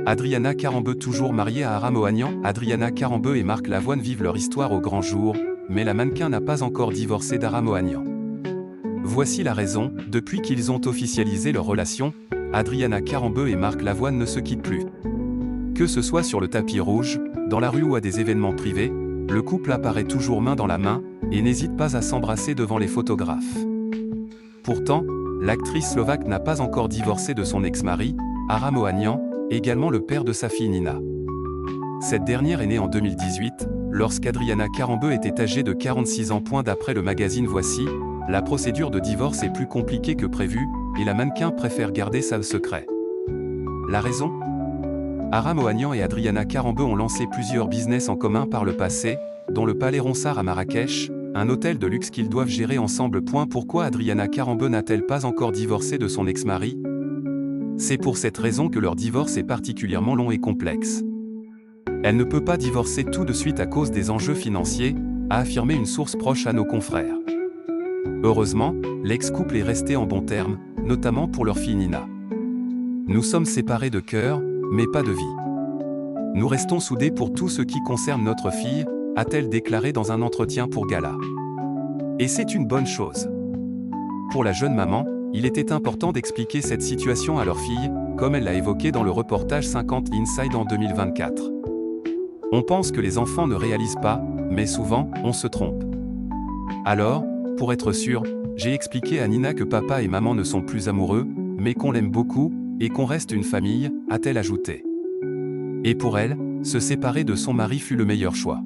Adriana Karembeu toujours mariée à Aram Ohanian. Adriana Karembeu et Marc Lavoine vivent leur histoire au grand jour, mais la mannequin n'a pas encore divorcé d'Aram Ohanian. Voici la raison, depuis qu'ils ont officialisé leur relation, Adriana Karembeu et Marc Lavoine ne se quittent plus. Que ce soit sur le tapis rouge, dans la rue ou à des événements privés, le couple apparaît toujours main dans la main, et n'hésite pas à s'embrasser devant les photographes. Pourtant, l'actrice slovaque n'a pas encore divorcé de son ex-mari, Aram Ohanian, également le père de sa fille Nina. Cette dernière est née en 2018, lorsqu'Adriana Karembeu était âgée de 46 ans. D'après le magazine Voici, la procédure de divorce est plus compliquée que prévu, et la mannequin préfère garder ça secret. La raison ? Aram Ohanian et Adriana Karembeu ont lancé plusieurs business en commun par le passé, dont le Palais Ronsard à Marrakech, un hôtel de luxe qu'ils doivent gérer ensemble. Pourquoi Adriana Karembeu n'a-t-elle pas encore divorcé de son ex-mari ? C'est pour cette raison que leur divorce est particulièrement long et complexe. Elle ne peut pas divorcer tout de suite à cause des enjeux financiers, a affirmé une source proche à nos confrères. Heureusement, l'ex-couple est resté en bons termes, notamment pour leur fille Nina. Nous sommes séparés de cœur, mais pas de vie. Nous restons soudés pour tout ce qui concerne notre fille, a-t-elle déclaré dans un entretien pour Gala. Et c'est une bonne chose. Pour la jeune maman, il était important d'expliquer cette situation à leur fille, comme elle l'a évoqué dans le reportage 50 Inside en 2024. On pense que les enfants ne réalisent pas, mais souvent, on se trompe. Alors, pour être sûr, j'ai expliqué à Nina que papa et maman ne sont plus amoureux, mais qu'on l'aime beaucoup, et qu'on reste une famille, a-t-elle ajouté. Et pour elle, se séparer de son mari fut le meilleur choix.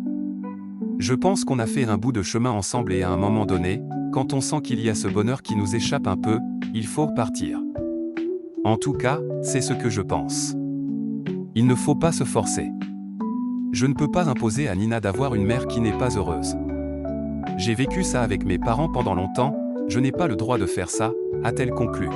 Je pense qu'on a fait un bout de chemin ensemble et à un moment donné, quand on sent qu'il y a ce bonheur qui nous échappe un peu, il faut partir. En tout cas, c'est ce que je pense. Il ne faut pas se forcer. Je ne peux pas imposer à Nina d'avoir une mère qui n'est pas heureuse. J'ai vécu ça avec mes parents pendant longtemps, je n'ai pas le droit de faire ça, a-t-elle conclu.